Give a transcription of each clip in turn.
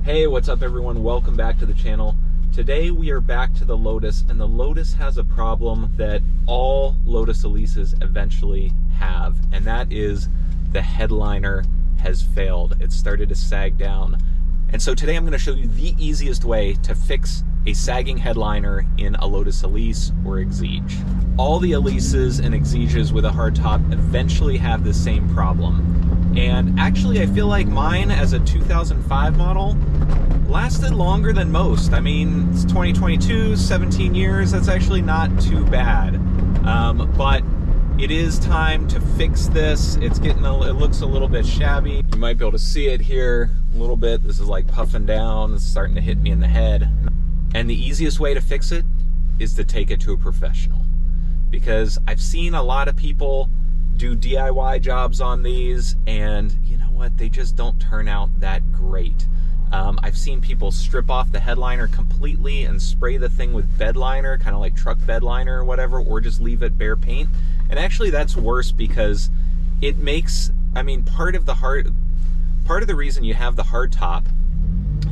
Hey, what's up everyone? Welcome back to the channel. Today we are back to the Lotus, and the Lotus has a problem that all Lotus Elises eventually have, and that is the headliner has failed. It started to sag down. And so today I'm going to show you the easiest way to fix a sagging headliner in a Lotus Elise or Exige. All the Elises and Exiges with a hardtop eventually have the same problem. And actually I feel like mine as a 2005 model lasted longer than most. I mean, it's 2022, 17 years, that's actually not too bad. But it is time to fix this. It looks a little bit shabby. You might be able to see it here a little bit. This is like puffing down, it's starting to hit me in the head. And the easiest way to fix it is to take it to a professional. Because I've seen a lot of people do DIY jobs on these, and you know what, they just don't turn out that great. I've seen people strip off the headliner completely and spray the thing with bed liner, kind of like truck bed liner or whatever, or just leave it bare paint. And actually that's worse because it makes, I mean, part of the reason you have the hard top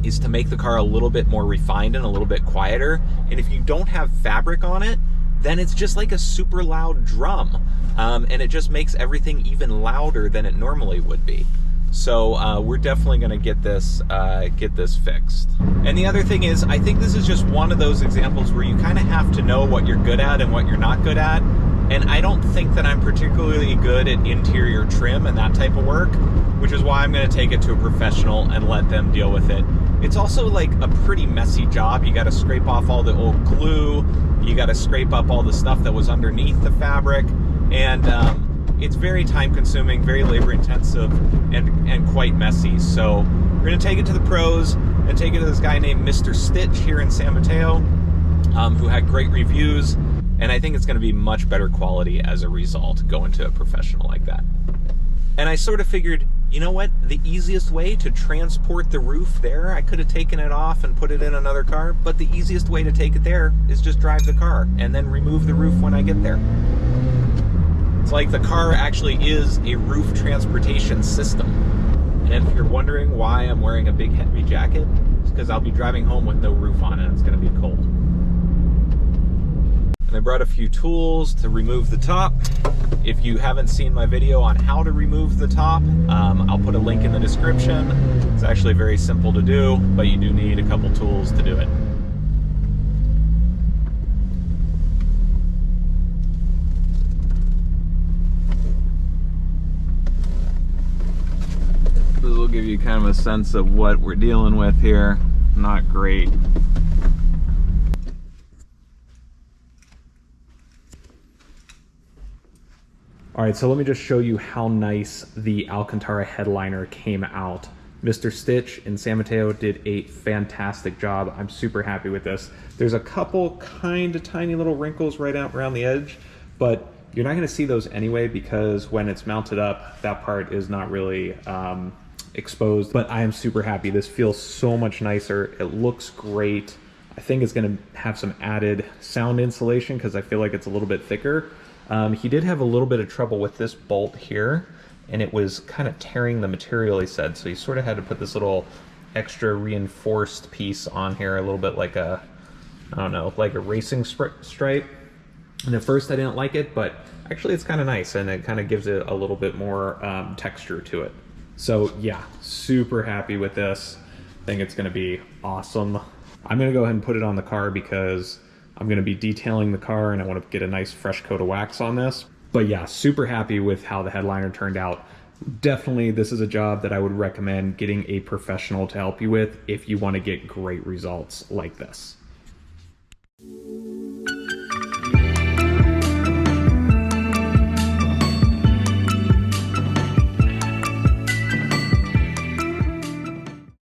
is to make the car a little bit more refined and a little bit quieter. And if you don't have fabric on it, then it's just like a super loud drum. And it just makes everything even louder than it normally would be. So we're definitely gonna get this fixed. And the other thing is, I think this is just one of those examples where you kind of have to know what you're good at and what you're not good at. And I don't think that I'm particularly good at interior trim and that type of work, which is why I'm gonna take it to a professional and let them deal with it. It's also like a pretty messy job. You gotta scrape off all the old glue, you gotta scrape up all the stuff that was underneath the fabric, and it's very time consuming, very labor intensive, and quite messy. So we're gonna take it to the pros and take it to this guy named Mr. Stitch here in San Mateo, who had great reviews, and I think it's gonna be much better quality as a result going to a professional like that. And I sort of figured, you know what, the easiest way to transport the roof there, I could have taken it off and put it in another car, but the easiest way to take it there is just drive the car and then remove the roof when I get there. It's like the car actually is a roof transportation system. And if you're wondering why I'm wearing a big heavy jacket, it's because I'll be driving home with no roof on and it's gonna be cold. And I brought a few tools to remove the top. If you haven't seen my video on how to remove the top, I'll put a link in the description. It's actually very simple to do, but you do need a couple tools to do it. This will give you kind of a sense of what we're dealing with here. Not great. All right, so let me just show you how nice the Alcantara headliner came out. Mr. Stitch in San Mateo did a fantastic job. I'm super happy with this. There's a couple kind of tiny little wrinkles right out around the edge, but you're not gonna see those anyway because when it's mounted up, that part is not really exposed. But I am super happy. This feels so much nicer. It looks great. I think it's gonna have some added sound insulation because I feel like it's a little bit thicker. He did have a little bit of trouble with this bolt here, and it was kind of tearing the material, he said. So he sort of had to put this little extra reinforced piece on here, a little bit like a, I don't know, like a racing stripe. And at first I didn't like it, but actually it's kind of nice, and it kind of gives it a little bit more texture to it. So yeah, super happy with this. I think it's gonna be awesome. I'm gonna go ahead and put it on the car because I'm gonna be detailing the car and I wanna get a nice fresh coat of wax on this. But yeah, super happy with how the headliner turned out. Definitely, this is a job that I would recommend getting a professional to help you with if you wanna get great results like this.